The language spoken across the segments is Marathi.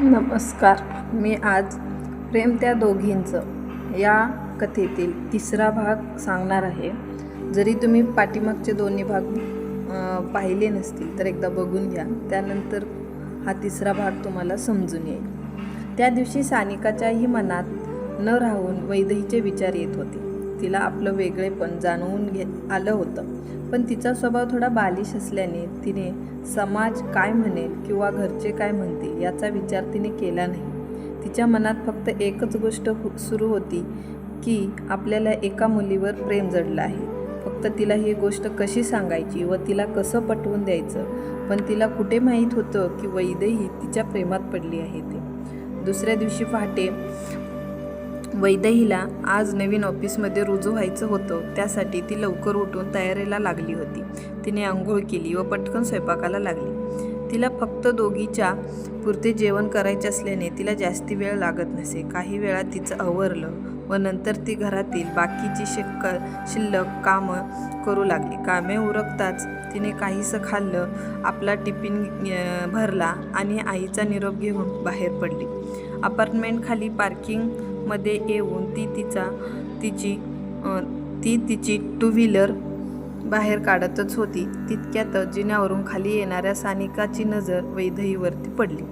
नमस्कार. मी आज प्रेम त्या दोघींचं या कथेतील तिसरा भाग सांगणार आहे. जरी तुम्ही पाठीमागचे दोन्ही भाग पाहिले नसतील तर एकदा बघून घ्या, त्यानंतर हा तिसरा भाग तुम्हाला समजून येईल. त्या दिवशी सानिकाच्याही मनात न राहून वैदेहीचे विचार येत होते. तिला आपलं वेगळेपण जाणवून आलं होतं, पण तिचा स्वभाव थोडा बालिश असल्याने तिने समाज काय म्हणेल किंवा घरचे काय म्हणतील याचा विचार तिने केला नाही. तिच्या मनात फक्त एकच गोष्ट सुरू होती की आपल्याला एका मुलीवर प्रेम जडलं आहे. फक्त तिला ही गोष्ट कशी सांगायची व तिला कसं पटवून द्यायचं. पण तिला कुठे माहीत होतं की वैदेही तिच्या प्रेमात पडली आहे ते. दुसऱ्या दिवशी पहाटे वैदेहीला आज नवीन ऑफिसमध्ये रुजू व्हायचं होतं. त्यासाठी ती लवकर उठून तयारीला लागली होती. तिने आंघोळ केली व पटकन स्वयंपाकाला लागली. तिला फक्त दोघीच्या पुरते जेवण करायचे असल्याने तिला जास्ती वेळ लागत नसे. काही वेळा तिचं आवरलं व नंतर ती घरातील बाकीची शिल्लक कामं करू लागली. कामे उरकताच तिने काहीसं खाल्लं, आपला टिफिन भरला आणि आईचा निरोप घेऊन बाहेर पडली. अपार्टमेंट खाली पार्किंगमध्ये येऊन ती तिची टू व्हीलर बाहेर काढतच होती. तितक्यात जिन्यावरून खाली येणाऱ्या सानिकाची नजर वैदेहीवरती पडली.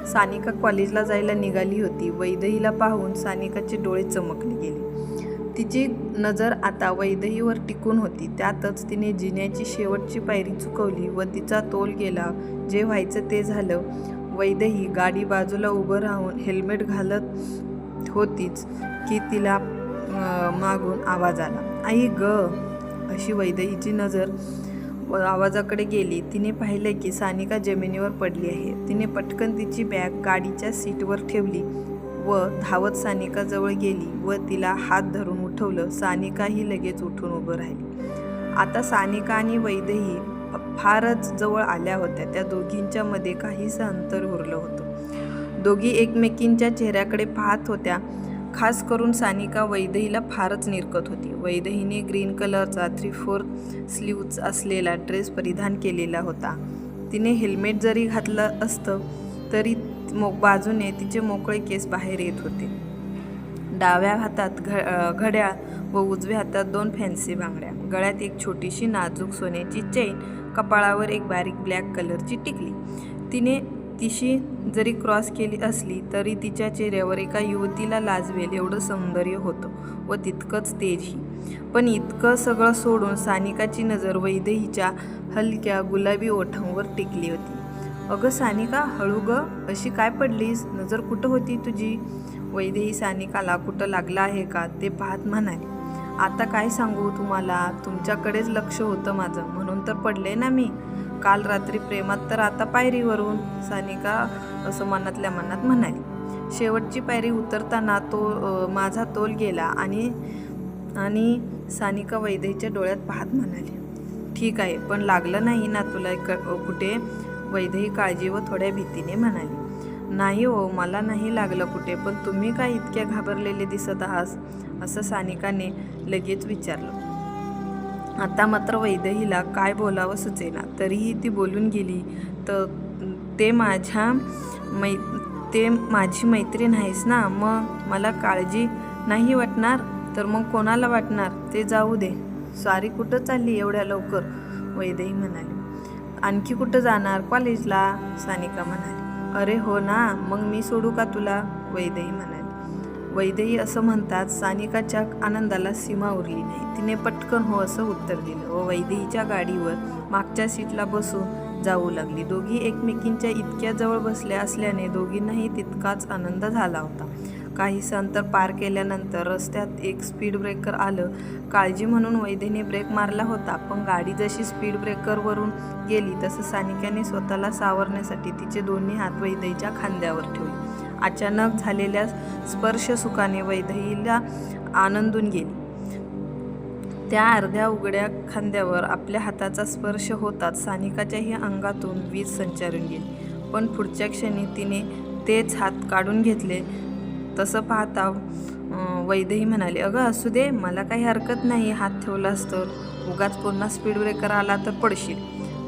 सानिका कॉलेजला जायला निघाली होती. वैदेहीला पाहून सानिकाचे डोळे चमकले गेले. तिची नजर आता वैदेहीवर टिकून होती. त्यातच तिने जिन्याची शेवटची पायरी चुकवली व तिचा तोल गेला. जे व्हायचं ते झालं. वैदेही गाडी बाजूला उभं राहून हेल्मेट घालत होतीच की तिला मागून आवाज आला, "आई ग!" अशी वैदेहीची नजर आवाजाकडे गेली. तिने पाहिलं की सानिका जमिनीवर पडली आहे. तिने पटकन तिची बॅग गाडीच्या सीटवर ठेवली व धावत सानिकाजवळ गेली व तिला हात धरून उठवलं. सानिकाही लगेच उठून उभं राहिली. आता सानिका आणि वैदेही फारच जवळ आल्या होत्या. त्या दोघींच्या मध्ये काहीसं अंतर उरलं होतं. दोघी एकमेकींच्या चेहऱ्याकडे पाहत होत्या. खास करून सानिका वैदेहीला फारच निरखत होती. वैदेहीने ग्रीन कलरचा 3/4 स्लीव्ज असलेला ड्रेस परिधान केलेला होता. तिने हेल्मेट जरी घातलं असतं तरी बाजूने तिचे मोकळे केस बाहेर येत होते. डाव्या हातात घड्याळ व उजव्या हातात 2 फॅन्सी बांगड्या, गळ्यात एक छोटीशी नाजूक सोन्याची चेन, कपाळावर एक बारीक ब्लॅक कलरची टिकली. तिने तिशी जरी क्रॉस केली असली तरी तिच्या चेहऱ्यावर एका युवतीला लाजवेल एवढं सौंदर्य होतं व तितकंच तेजही. पण इतकं सगळं सोडून सानिकाची नजर वैदेहीच्या हलक्या गुलाबी ओठांवर टिकली होती. "अगं सानिका, हळू ग, अशी काय पडलीस? नजर कुठं होती तुझी?" वैदेही सानिकाला कुठं लागलं आहे का ते पाहत म्हणाली. "आता काय सांगू तुम्हाला, तुमच्याकडेच लक्ष होतं माझं, म्हणून तर पडले ना मी. काल रात्री प्रेमात तर आता पायरीवरून." सानिका असं मनातल्या मनात म्हणाली. शेवटची पायरी उतरताना माझा तोल गेला आणि सानिका वैदेहीच्या डोळ्यात पाहत म्हणाली, "ठीक आहे, पण लागलं नाही ना तुला कुठे?" वैदेही काळजी व थोड्या भीतीने म्हणाली. "नाही हो, मला नाही लागलं कुठे, पण तुम्ही काय इतक्या घाबरलेले दिसत आहात?" असं सानिकाने लगेच विचारलं. आता मात्र वैदेहीला काय बोलावं सुचेना. तरीही ती बोलून गेली, ते माझी मैत्रीण आहेस ना, मग मला काळजी नाही वाटणार तर मग कोणाला वाटणार? ते जाऊ दे. "सॉरी, कुठं चालली एवढ्या लवकर?" वैदेही म्हणाली. "आणखी कुठं जाणार? कॉलेजला," सानिका म्हणाली. "अरे हो ना, मग मी सोडू का तुला?" वैदेही म्हणाली. वैदेही असं म्हणतात सानिकाच्या आनंदाला सीमा उरली नाही. तिने पटकन हो असं उत्तर दिलं व वैदेहीच्या गाडीवर मागच्या सीटला बसून जाऊ लागली. दोघी एकमेकींच्या इतक्या जवळ बसल्या असल्याने दोघींनाही तितकाच आनंद झाला होता. काहीसं अंतर पार केल्यानंतर रस्त्यात एक स्पीड ब्रेकर आलं. काळजी म्हणून वैदेहीने ब्रेक मारला होता, पण गाडी जशी स्पीड ब्रेकरवरून गेली तसं सानिकाने स्वतःला सावरण्यासाठी तिचे दोन्ही हात वैदेहीच्या खांद्यावर ठेवले. अचानक झालेल्या स्पर्शसुखाने वैदेहीला आनंदून गेली. त्या अर्ध्या उघड्या खांद्यावर आपल्या हाताचा स्पर्श होताच सानिकाच्याही अंगातून वीज संचारून गेली. पण पुढच्या क्षणी तिने तेच हात काढून घेतले. तसं पाहता वैदेही म्हणाली, "अगं असू दे, मला काही हरकत नाही हात ठेवलास तर. उगाच पुन्हा स्पीड ब्रेकर आला तर पडशील."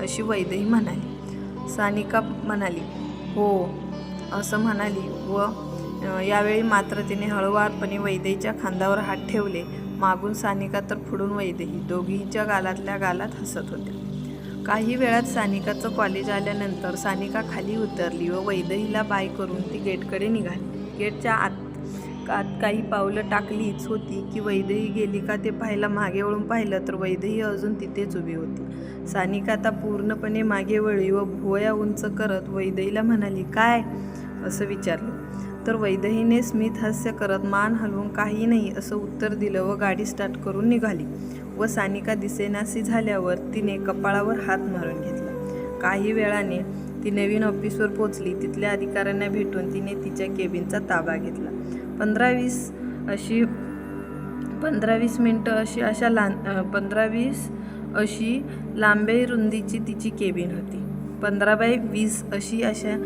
अशी वैदेही म्हणाली. सानिका म्हणाली, "हो, असं म्हणाली व यावेळी मात्र तिने हळुवारपणे वैदेहीच्या खांद्यावर हात ठेवले. मागून सानिका तर पुढून वैदेही दोघींच्या गालातल्या गालात हसत होत्या. काही वेळात सानिकाचं कॉलेज आल्यानंतर सानिका खाली उतरली व वैदेहीला बाय करून ती गेटकडे निघाली. गेटच्या आत काही पावलं टाकलीच होती की वैदेही गेली का ते पाहायला मागे वळून पाहिलं तर वैदेही अजून तिथेच उभी होती. सानिका आता पूर्णपणे मागे वळली व भुवया उंच करत वैदेहीला म्हणाली, काय असं विचारलं. तर वैदेहीने स्मित हास्य करत मान हलवून काही नाही असं उत्तर दिलं व गाडी स्टार्ट करून निघाली. व सानिका दिसेनाशी झाल्यावर तिने कपाळावर हात मारून घेतला. काही वेळाने ती नवीन ऑफिसवर पोचली. तिथल्या अधिकाऱ्यांना भेटून तिने तिच्या केबिनचा ताबा घेतला. 15-20 मिनिटं अशी लांबी रुंदीची तिची केबिन होती. 15x20 अशा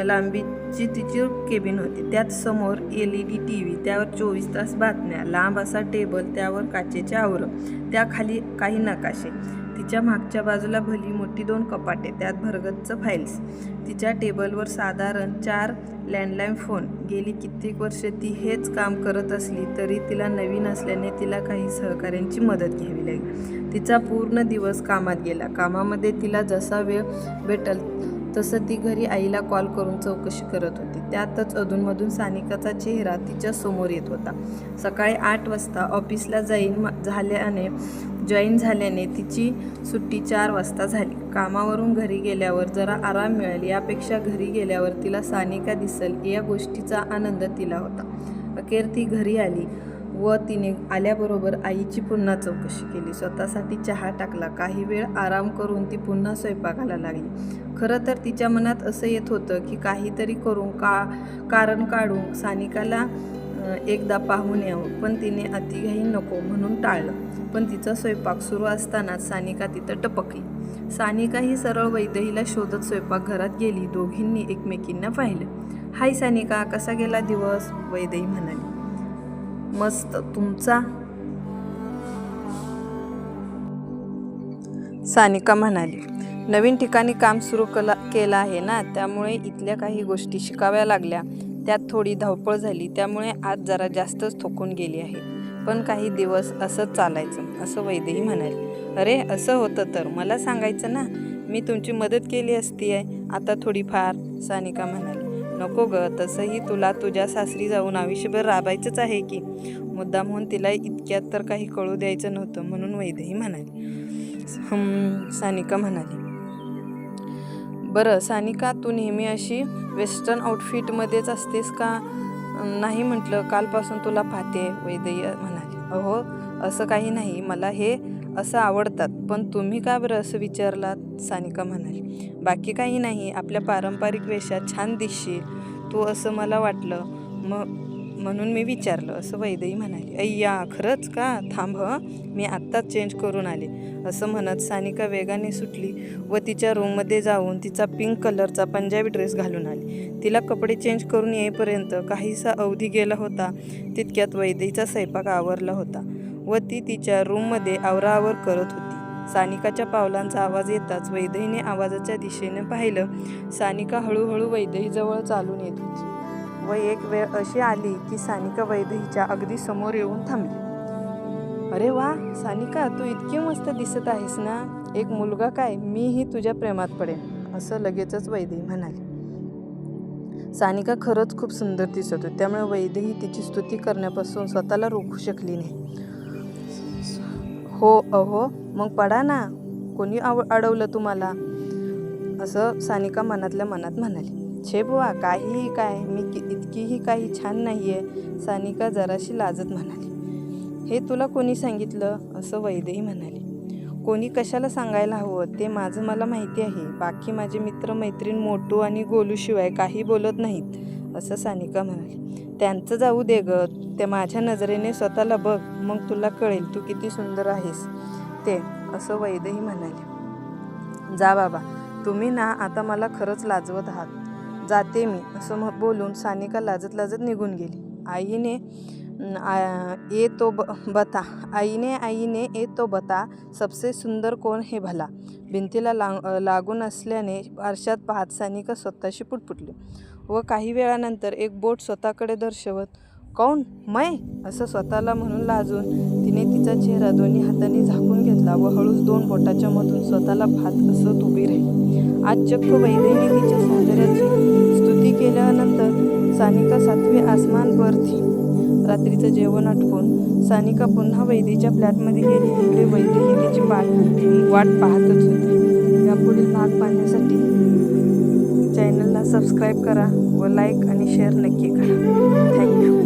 लांबीची तिची केबिन होती. त्यात समोर LED TV, त्यावर 24 तास बातम्या, लांब असा टेबल, त्यावर काचेचे आवरण, त्याखाली काही नकाशे. तिच्या मागच्या बाजूला भली मोठी 2 कपाटे, त्यात भरगच्च फाईल्स. तिच्या टेबलवर साधारण 4 लँडलाईन फोन. गेली कित्येक वर्षे ती हेच काम करत असली तरी तिला नवीन असल्याने तिला काही सहकाऱ्यांची मदत घ्यावी लागली. तिचा पूर्ण दिवस कामात गेला. कामामध्ये तिला जसा वेळ भेटल तसं ती घरी आईला कॉल करून चौकशी करत होती. त्यातच अधूनमधून सानिकाचा चेहरा तिच्या समोर येत होता. सकाळी 8 वाजता ऑफिसला जॉईन झाल्याने तिची सुट्टी 4 वाजता झाली. कामावरून घरी गेल्यावर जरा आराम मिळेल यापेक्षा घरी गेल्यावर तिला सानिका दिसेल या गोष्टीचा आनंद तिला होता. अखेर ती घरी आली व तिने आल्याबरोबर आईची पुन्हा चौकशी केली. स्वतःसाठी चहा टाकला. काही वेळ आराम करून ती पुन्हा स्वयंपाकाला लागली. खरं तर तिच्या मनात असं येत होतं की काहीतरी करून कारण काढून सानिकाला एकदा पाहून यावं, पण तिने अतिघाई नको म्हणून टाळलं. पण तिचा स्वयंपाक सुरू असतानाच सानिका तिथं टपकली. सानिका ही सरळ वैदेहीला शोधत स्वयंपाकघरात गेली. दोघींनी एकमेकींना पाहिलं. हाय सानिका, कसा गेला दिवस? वैदेही म्हणाली. मस्त, तुमचा? सानिका म्हणाली. नवीन ठिकाणी काम सुरू केलं आहे ना, त्यामुळे इथल्या काही गोष्टी शिकाव्या लागल्या. त्यात थोडी धावपळ झाली, त्यामुळे आज जरा जास्तच थकून गेली आहे. पण काही दिवस असंच चालायचं, असं वैदेही म्हणाली. अरे, असं होतं तर मला सांगायचं ना, मी तुमची मदत केली असती आहे आता थोडीफार, सानिका म्हणाली. नको ग, तसंही तुला तुझ्या सासरी जाऊन आयुष्यभर राबायचंच आहे की. मुद्दामहून तिला इतक्यात तर काही कळू द्यायचं नव्हतं म्हणून वैदेही म्हणाली. सानिका म्हणाली. बरं सानिका, तू नेहमी अशी वेस्टर्न आउटफिटमध्येच असतेस का? नाही म्हटलं, कालपासून तुला पाहते, वैदेही म्हणाली. अहो, असं काही नाही, मला हे असं आवडतात. पण तुम्ही का बरं असं विचारलात? सानिका म्हणाली. बाकी काही नाही, आपल्या पारंपरिक वेशात छान दिसशील तू असं मला वाटलं, म्हणून मी विचारलं, असं वैदेही म्हणाली. अय्या, खरंच का? थांब मी आत्ताच चेंज करून आले, असं म्हणत सानिका वेगाने सुटली व तिच्या रूममध्ये जाऊन तिचा पिंक कलरचा पंजाबी ड्रेस घालून आली. तिला कपडे चेंज करून येईपर्यंत काहीसा अवधी गेला होता. तितक्यात वैदेहीचा स्वयंपाक आवरला होता व ती तिच्या रूममध्ये आवराआवर करत होती. सानिकाच्या पावलांचा आवाज येताच वैदेहीने आवाजाच्या दिशेने पाहिलं. सानिका हळूहळू वैदेहीजवळ चालून येत होती व एक वेळ अशी आली की सानिका वैदेहीच्या अगदी समोर येऊन थांबली. अरे वा सानिका, तू इतकी मस्त दिसत आहेस ना. एक मुलगा काय, मीही तुझ्या प्रेमात पडेन, असं लगेचच वैदेही म्हणाली. सानिका खरंच खूप सुंदर दिसत होती, त्यामुळे वैदेही तिची स्तुती करण्यापासून स्वतःला रोखू शकली नाही. हो, अहो मग पडा ना, कोणी अडवलं तुम्हाला, असं सानिका मनातल्या मनात म्हणाली. छे बुवा, काहीही काय, मी इतकीही काही छान नाहीये, सानिका जराशी लाजत म्हणाली. हे तुला कोणी सांगितलं, असं वैदेही म्हणाली. कोणी कशाला सांगायला हवं, ते माझं मला माहिती आहे. बाकी माझे मित्र मैत्रीण मोटू आणि गोलूशिवाय काही बोलत नाहीत, असं सानिका म्हणाली. त्यांचं जाऊ दे ग, ते माझ्या नजरेने स्वतःला बघ, मग तुला कळेल तू किती सुंदर आहेस ते, असं वैदेही म्हणाली. जा बाबा, तुम्ही ना आता मला खरंच लाजवत आहात, जाते मी, असं बोलून सानिका लाजत लाजत निघून गेली. आईने ये तो बता, आईने ये तो बता, सबसे सुंदर कोण है भला. भिंतीला लागून असल्याने आरशात पाहत सानिका स्वतःशी पुटपुटली व काही वेळानंतर एक बोट स्वतःकडे दर्शवत, कौन मै, असं स्वतःला म्हणून लाजून तिने तिचा चेहरा दोन्ही हातांनी झाकून घेतला व हळूच 2 बोटाच्या मधून स्वतःला पाहत असत उभी राहिली. आज चक्क वैदेहीने तिच्या सौंदर्याची स्तुती केल्यानंतर सानिका 7वे आसमान पर थी. रात्रीचं जेवण आटपून सानिका पुन्हा वैदेहीच्या फ्लॅटमध्ये गेली. तिकडे वैदेही तिची वाट पाहतच होती. यापुढील भाग पाहण्यासाठी चॅनलला सबस्क्राईब करा व लाईक आणि शेअर नक्की करा. थँक्यू.